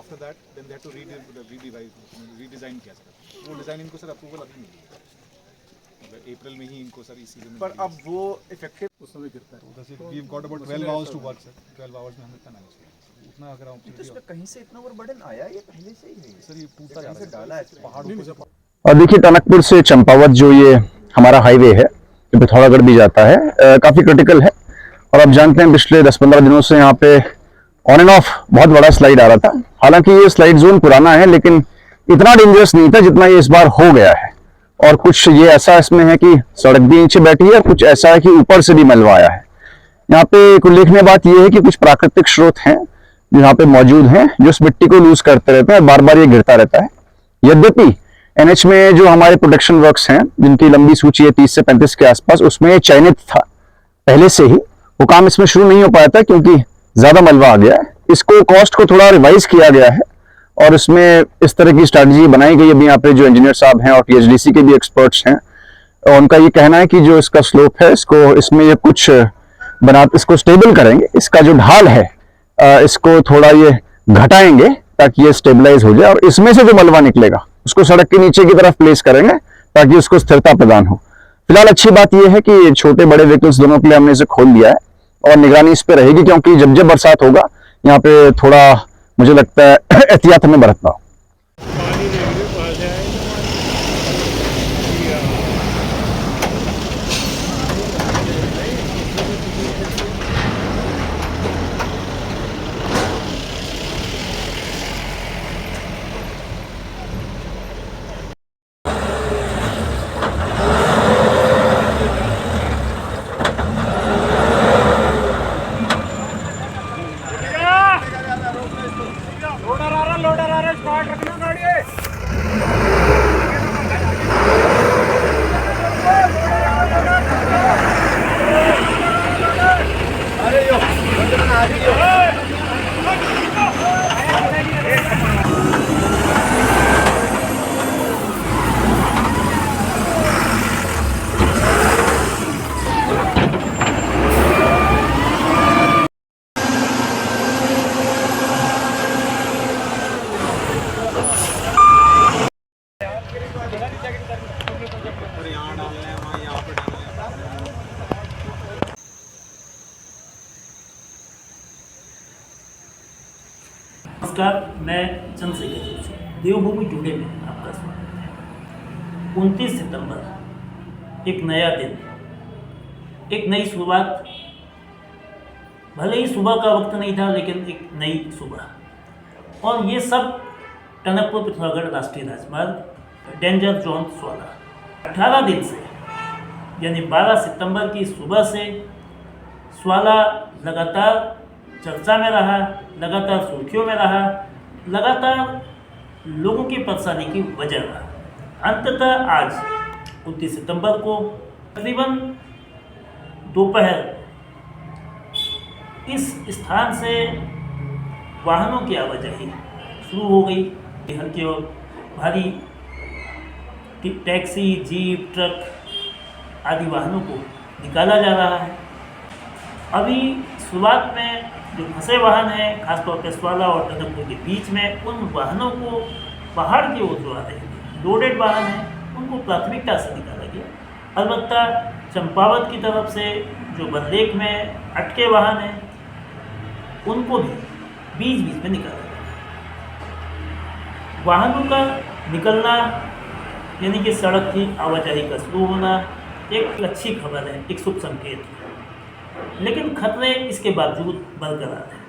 After that then they had to redesign किया sir. वो design इनको सर अप्रूवल अभी मिली है, मतलब अप्रैल में ही इनको सर इस सीजन में। पर अब वो इफेक्टिव उस समय गिरता है। तो we got about 12 hours to work sir. 12 hours में हम इतना मैनेज किया उतना। अगर हम तो इसमें कहीं से इतना ओवरबर्डन आया, ये पहले से ही है सर ये टूटता जा रहा है, डाला है पहाड़ों से। और देखिए टनकपुर से चंपावत जो ये हमारा हाईवे है, जो पिथौरागढ़ भी जाता है, काफ़ी क्रिटिकल है। और आप जानते हैं पिछले 10-15 दिनों से यहाँ पे ऑन एंड ऑफ बहुत बड़ा स्लाइड आ रहा था। हालांकि ये स्लाइड जोन पुराना है, लेकिन इतना डेंजरस नहीं था जितना ये इस बार हो गया है। और कुछ ये ऐसा इसमें है कि सड़क भी नीचे बैठी है, कुछ ऐसा है कि ऊपर से भी मलबा आया है। यहाँ पे एक उल्लेखनीय बात यह है कि कुछ प्राकृतिक स्रोत हैं जो यहाँ पे मौजूद हैं, जो इस मिट्टी को लूज करते रहते हैं, बार बार ये गिरता रहता है। यद्यपि एनएच में जो हमारे प्रोटेक्शन वर्क्स हैं, जिनकी लंबी सूची है 30 से 35 के आसपास, उसमें चयनित था पहले से ही। वो काम इसमें शुरू नहीं हो पाया था क्योंकि ज्यादा मलबा आ गया है। इसको कॉस्ट को थोड़ा रिवाइज किया गया है और इसमें इस तरह की स्ट्रैटेजी बनाई गई। अभी यहाँ पे जो इंजीनियर साहब हैं और पीएचडीसी के भी एक्सपर्ट्स हैं, उनका ये कहना है कि जो इसका स्लोप है, इसमें ये कुछ इसको स्टेबल करेंगे। इसका जो ढाल है इसको थोड़ा ये घटाएंगे ताकि ये स्टेबलाइज हो जाए, और इसमें से जो मलबा निकलेगा उसको सड़क के नीचे की तरफ प्लेस करेंगे ताकि उसको स्थिरता प्रदान हो। फिलहाल अच्छी बात यह है कि छोटे बड़े व्हीकल्स दोनों के लिए हमने इसे खोल दिया है और निगरानी इस पे रहेगी, क्योंकि जब जब बरसात होगा यहाँ पे थोड़ा मुझे लगता है एहतियात हमें बरतना हो। लोडर आ रहा, स्टार्ट रखना गाड़ी। नमस्कार, मैं चंद्रशेखर जोशी, देवभूमि टुडे में आपका स्वागत है। 29 सितंबर, एक नया दिन, एक नई शुरुआत। भले ही सुबह का वक्त नहीं था, लेकिन एक नई सुबह। और ये सब टनकपुर पिथौरागढ़ राष्ट्रीय राजमार्ग, डेंजर जोन स्वाला। 18 दिन से यानी 12 सितंबर की सुबह से स्वाला लगातार चर्चा में रहा, लगातार सुर्खियों में रहा, लगातार लोगों की परेशानी की वजह रहा। अंततः आज 29 सितंबर को तकरीबन दोपहर इस स्थान से वाहनों की आवाजाही शुरू हो गई। हल्की और भारी टैक्सी, जीप, ट्रक आदि वाहनों को निकाला जा रहा है। अभी शुरुआत में जो फंसे वाहन हैं, खासतौर पर स्वाला और टनकपुर के बीच में, उन वाहनों को पहाड़ की ओर जो आ रहे हैं, लोडेड वाहन हैं, उनको प्राथमिकता से निकाला गया। अलबत्ता चंपावत की तरफ से जो बंदेक में अटके वाहन हैं, उनको भी बीच बीच में निकाला गया। वाहनों का निकलना यानी कि सड़क की आवाजाही का शुरू होना एक अच्छी खबर है, एक शुभ संकेत है। लेकिन खतरे इसके बावजूद बरकरार हैं।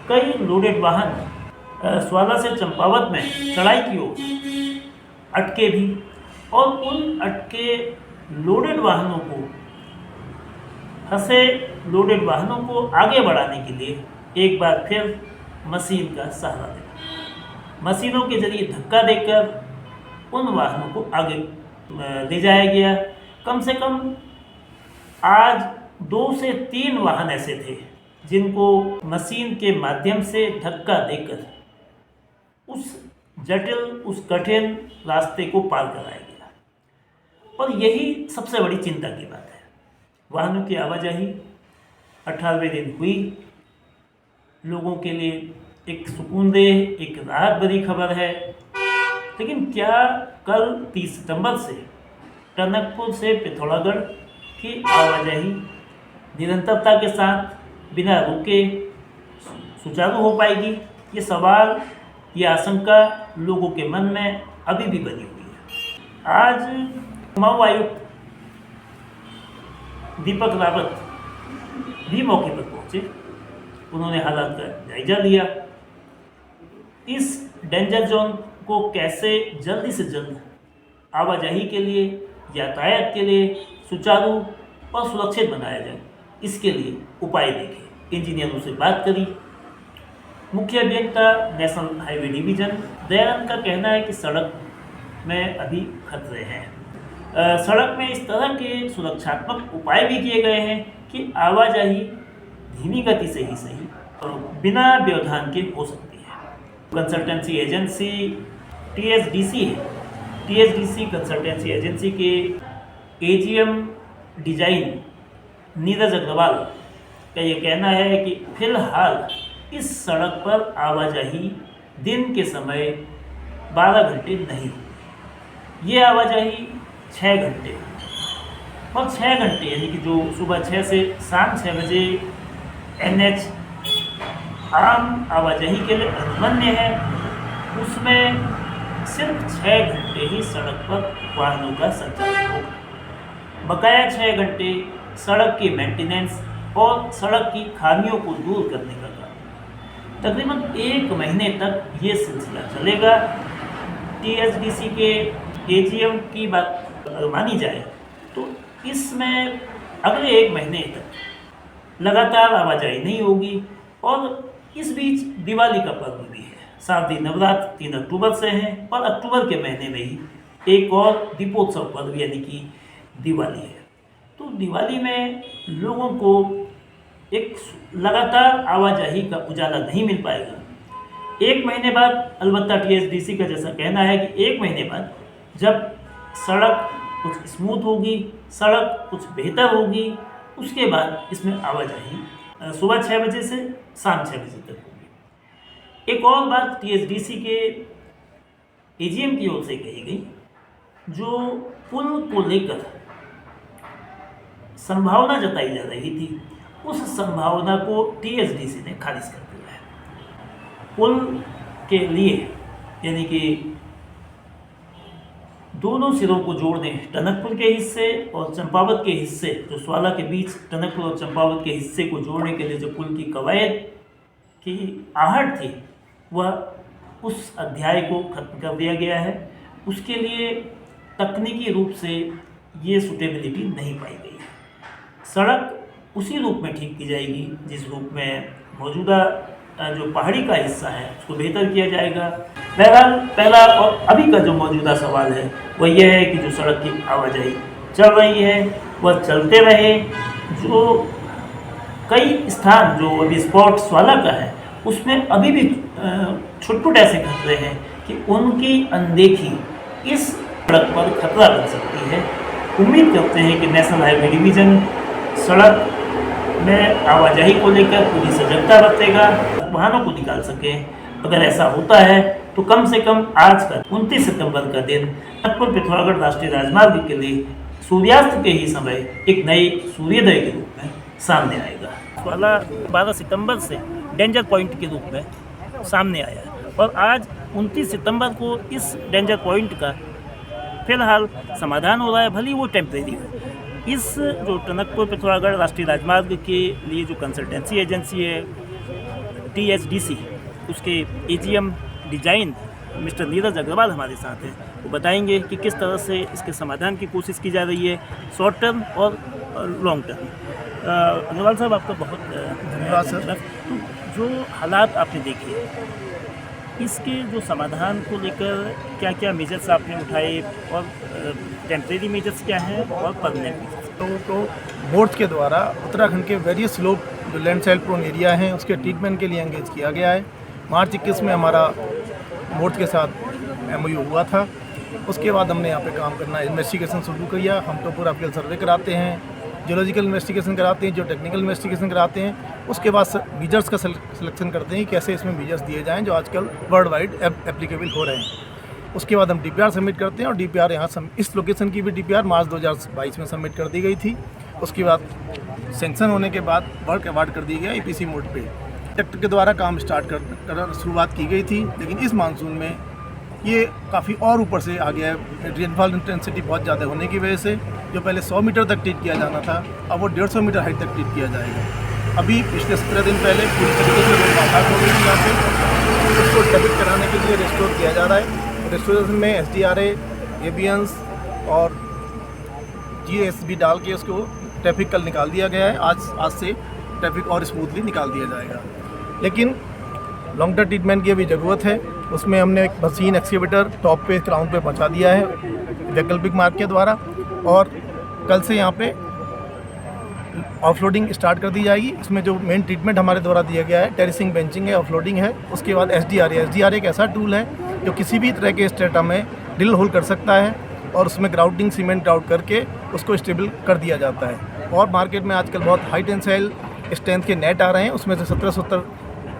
कई लोडेड वाहन स्वाला से चंपावत में चढ़ाई की ओर अटके भी, और उन अटके लोडेड वाहनों को, फंसे लोडेड वाहनों को आगे बढ़ाने के लिए एक बार फिर मशीन का सहारा देना, मशीनों के जरिए धक्का देकर उन वाहनों को आगे ले जाया गया। कम से कम आज 2 से 3 वाहन ऐसे थे जिनको मशीन के माध्यम से धक्का देकर उस जटिल, उस कठिन रास्ते को पार कराया गया। और यही सबसे बड़ी चिंता की बात है। वाहनों की आवाजाही 18वें दिन हुई, लोगों के लिए एक सुकूनदेह, एक राहत भरी खबर है। लेकिन क्या कल 30 सितंबर से टनकपुर से पिथौरागढ़ की आवाजाही निरंतरता के साथ बिना रुके सुचारू हो पाएगी? ये सवाल, ये आशंका लोगों के मन में अभी भी बनी हुई है। आज कुमाऊं आयुक्त दीपक रावत भी मौके पर पहुंचे। उन्होंने हालात का जायजा लिया। इस डेंजर जोन को कैसे जल्दी से जल्द आवाजाही के लिए, यातायात के लिए सुचारू और सुरक्षित बनाया जाए, इसके लिए उपाय देखे। इंजीनियरों से बात करी। मुख्य अभियंता नेशनल हाईवे डिवीजन दयानंद का कहना है कि सड़क में अभी खतरे हैं। सड़क में इस तरह के सुरक्षात्मक उपाय भी किए गए हैं कि आवाजाही धीमी गति से ही सही और बिना व्यवधान के हो सकती है। कंसल्टेंसी एजेंसी TSDC है। TSDC कंसल्टेंसी एजेंसी के AGM डिजाइन नीरज अग्रवाल का ये कहना है कि फिलहाल इस सड़क पर आवाजाही दिन के समय 12 घंटे नहीं, ये आवाजाही 6 घंटे और 6 घंटे यानी कि जो सुबह 6 से शाम 6 बजे NH आम आवाजाही के लिए अनुमन्य है, उसमें सिर्फ 6 घंटे ही सड़क पर वाहनों का संचालन होगा। बकाया 6 घंटे सड़क की मेंटेनेंस और सड़क की खामियों को दूर करने का काम। तकरीबन 1 महीने तक ये सिलसिला चलेगा। TSDC के AGM की बात मानी जाए तो इसमें अगले 1 महीने तक लगातार आवाजाही नहीं होगी। और इस बीच दिवाली का पर्व भी है। शारदीय नवरात्र 3 अक्टूबर से है और अक्टूबर के महीने में ही एक और दीपोत्सव पर्व यानी कि दिवाली है। तो दिवाली में लोगों को एक लगातार आवाजाही का उजाला नहीं मिल पाएगा। 1 महीने बाद अलबत्ता TSDC का जैसा कहना है कि 1 महीने बाद जब सड़क कुछ स्मूथ होगी, सड़क कुछ बेहतर होगी, उसके बाद इसमें आवाजाही सुबह 6 बजे से शाम 6 बजे तक होगी। एक और बात TSDC के AGM की ओर से कही गई, जो पुल को लेकर संभावना जताई जा रही थी, उस संभावना को TSDC ने खारिज कर दिया है। पुल के लिए यानी कि दोनों सिरों को जोड़ने, टनकपुर के हिस्से और चंपावत के हिस्से, जो स्वाला के बीच टनकपुर और चंपावत के हिस्से को जोड़ने के लिए जो पुल की कवायद की आहट थी, वह उस अध्याय को खत्म कर दिया गया है। उसके लिए तकनीकी रूप से ये सुटेबिलिटी नहीं पाई गई है। सड़क उसी रूप में ठीक की जाएगी जिस रूप में मौजूदा जो पहाड़ी का हिस्सा है उसको बेहतर किया जाएगा। बहरहाल पहला और अभी का जो मौजूदा सवाल है वह यह है कि जो सड़क की आवाजाही चल रही है वह चलते रहे। जो कई स्थान जो अभी स्पॉट स्वाला का है उसमें अभी भी छुटपुट ऐसे खतरे हैं कि उनकी अनदेखी इस सड़क पर खतरा बन सकती है। उम्मीद करते हैं कि नेशनल हाईवे डिवीज़न सड़क में आवाजाही को लेकर पूरी सजगता बरतेगा, वाहनों को निकाल सके। अगर ऐसा होता है तो कम से कम आज का 29 सितंबर का दिन टनकपुर पिथौरागढ़ राष्ट्रीय राजमार्ग के लिए सूर्यास्त के ही समय एक नए सूर्योदय के रूप में सामने आएगा। वाला 12 सितंबर से डेंजर पॉइंट के रूप में सामने आया है और आज 29 सितंबर को इस डेंजर पॉइंट का फिलहाल समाधान हो रहा है, भले वो टेम्परेरी हो। इस जो टनकपुर पिथौरागढ़ राष्ट्रीय राजमार्ग के लिए जो कंसल्टेंसी एजेंसी है TSDC, उसके AGM design mister Neeraj Agrawal हमारे साथ हैं। वो बताएंगे कि किस तरह से इसके समाधान की कोशिश की जा रही है, शॉर्ट टर्म और लॉन्ग टर्म। अग्रवाल साहब, आपका बहुत धन्यवाद सर। तो जो हालात आपने देखे, इसके जो समाधान को लेकर क्या क्या मेजर्स आपने उठाए और टेम्परेरी मेजर्स क्या हैं और परमानेंट मेजर्स? तो बोर्ड के द्वारा उत्तराखंड के वेरियस स्लोप जो लैंडस्लाइड प्रोन एरिया हैं उसके ट्रीटमेंट के लिए एंगेज किया गया है। मार्च 21 में हमारा बोर्ड के साथ MOU हुआ था। उसके बाद हमने यहाँ पे काम करना इन्वेस्टिगेशन शुरू किया। हम तो पूरा फील्ड सर्वे कराते हैं, जियोलॉजिकल इन्वेस्टिगेशन कराते हैं, जो टेक्निकल इन्वेस्टिगेशन कराते हैं। उसके बाद बीजर्स का सिलेक्शन करते हैं, कैसे इसमें बीजर्स दिए जाएँ जो आजकल वर्ल्ड वाइड एप्लीकेबल हो रहे हैं। उसके बाद हम DPR सबमिट करते हैं, और DPR यहाँ इस लोकेशन की भी DPR मार्च 2022 में सबमिट कर दी गई थी। उसके बाद सेंक्शन होने के बाद वर्क अवार्ड कर दिया गया EPC मोड पे। ट्रैक्टर के द्वारा काम स्टार्ट कर शुरुआत की गई थी, लेकिन इस मानसून में ये काफ़ी और ऊपर से आ गया है। रेनफॉल इंटेंसिटी बहुत ज़्यादा होने की वजह से जो पहले 100 मीटर तक ट्रीट किया जाना था, अब वो 150 मीटर हाइट तक ट्रीट किया जाएगा। अभी पिछले 17 दिन पहले पूरी तरीके से रोड बाधाक हो गई थी यहाँ पे, उसको ट्रैफिक कराने के लिए रिस्टोर किया जा रहा है। रेस्टोरेशन में SDRA, एवियंस और GSB डाल के उसको ट्रैफिक कल निकाल दिया गया है। आज से ट्रैफिक और स्मूथली निकाल दिया जाएगा। लेकिन लॉन्ग टर्म ट्रीटमेंट की अभी ज़रूरत है। उसमें हमने एक मशीन एक्सकेवेटर टॉप पे ग्राउंड पे पहुंचा दिया है वैकल्पिक मार्ग के द्वारा, और कल से यहाँ पे ऑफलोडिंग स्टार्ट कर दी जाएगी। इसमें जो मेन ट्रीटमेंट हमारे द्वारा दिया गया है टेरिसिंग, बेंचिंग है, ऑफलोडिंग है। उसके बाद SDRA एक ऐसा टूल है जो किसी भी तरह के स्ट्रेटा में ड्रिल होल कर सकता है, और उसमें ग्राउटिंग सीमेंट आउट करके उसको स्टेबल कर दिया जाता है। और मार्केट में आजकल बहुत हाई टेंसाइल स्ट्रेंथ के नेट आ रहे हैं, उसमें से 1770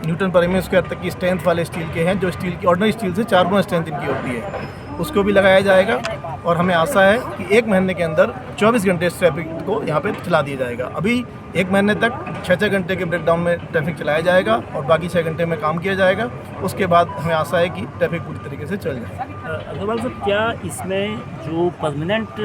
न्यूटन पर mm स्क्वायर तक की स्ट्रेंथ वाले स्टील के हैं, जो स्टील की ऑर्डिनरी स्टील से 4 गुना स्ट्रेंथ इनकी होती है। उसको भी लगाया जाएगा, और हमें आशा है कि 1 महीने के अंदर 24 घंटे इस ट्रैफिक को यहाँ पे चला दिया जाएगा। अभी 1 महीने तक 6-6 घंटे के ब्रेकडाउन में ट्रैफिक चलाया जाएगा, और बाकी 6 घंटे में काम किया जाएगा। उसके बाद हमें आशा है कि ट्रैफिक पूरी तरीके से चल जाएगा। अग्रवाल साहब, क्या इसमें जो परमानेंट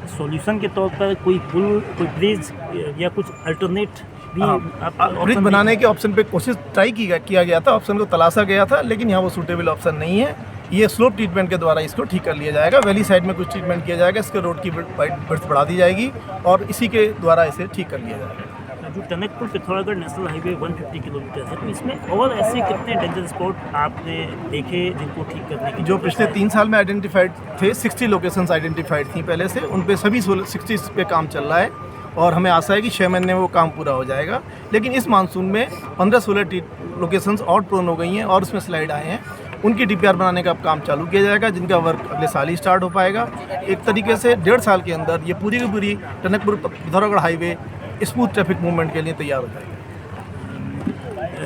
सॉल्यूशन के तौर पर कोई पुल, कोई ब्रिज या कुछ अल्टरनेट भी ब्रिज बनाने के ऑप्शन पे कोशिश किया गया था, ऑप्शन को तलाशा गया था, लेकिन यहाँ वो सूटेबल ऑप्शन नहीं है। ये स्लोप ट्रीटमेंट के द्वारा इसको ठीक कर लिया जाएगा। वैली साइड में कुछ ट्रीटमेंट किया जाएगा, इसके रोड की विड्थ बढ़ा दी जाएगी, और इसी के द्वारा इसे ठीक कर लिया जाएगा। जो Tanakpur Pithoragarh national highway 150 kilometre है, तो इसमें और ऐसे कितने डेंजर स्पॉट आपने देखे जिनको ठीक करने की जो पिछले 3 साल में आइडेंटिफाइड थे, 60 लोकेशंस आइडेंटिफाइड थी पहले से, उन पे सभी 60 पे काम चल रहा है, और हमें आशा है कि 6 महीने में वो काम पूरा हो जाएगा। लेकिन इस मानसून में 15-16 लोकेशंस और प्रोन हो गई हैं, और उसमें स्लाइड आए हैं। उनकी DPR बनाने का काम चालू किया जाएगा, जिनका वर्क अगले साल ही स्टार्ट हो पाएगा। एक तरीके से 1.5 साल के अंदर ये पूरी की पूरी Tanakpur Pithoragarh highway smooth traffic movement के लिए तैयार हो जाएगी।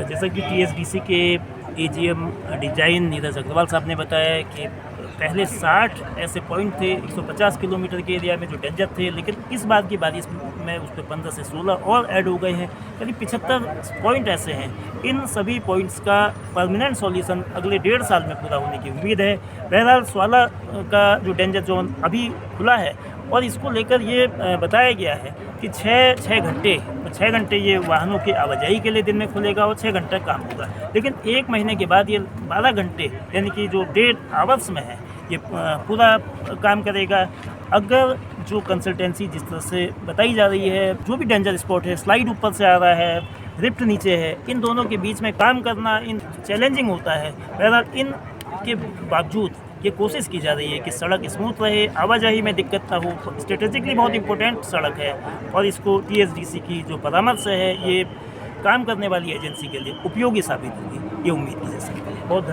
जैसा कि TSDC के AGM डिजाइन नीरज अग्रवाल साहब ने बताया कि पहले 60 ऐसे पॉइंट थे 150 किलोमीटर के एरिया में जो डेंजर थे, लेकिन इस बार की बारिश में उस पर 15 से 16 और ऐड हो गए हैं, करीब 75 पॉइंट ऐसे हैं। इन सभी पॉइंट्स का परमानेंट सॉल्यूशन अगले 1.5 साल में पूरा होने की उम्मीद है। बहरहाल 16 का जो डेंजर जोन अभी खुला है, और इसको लेकर ये बताया गया है कि 6 घंटे ये वाहनों की आवाजाही के लिए दिन में खुलेगा, और 6 घंटे काम होगा। लेकिन 1 महीने के बाद ये 12 घंटे यानी कि जो 1.5 आवर्स में है, ये पूरा काम करेगा। अगर जो कंसल्टेंसी जिस तरह से बताई जा रही है, जो भी डेंजर स्पॉट है, स्लाइड ऊपर से आ रहा है, रिफ्ट नीचे है, इन दोनों के बीच में काम करना इन चैलेंजिंग होता है। बहरहाल इन के बावजूद ये कोशिश की जा रही है कि सड़क स्मूथ रहे, आवाजाही में दिक्कत ना हो। स्ट्रेटेजिकली बहुत इंपॉर्टेंट सड़क है, और इसको TSDC की जो परामर्श है, ये काम करने वाली एजेंसी के लिए उपयोगी साबित होगी, ये उम्मीद की जा सकती है। बहुत धन्यवाद।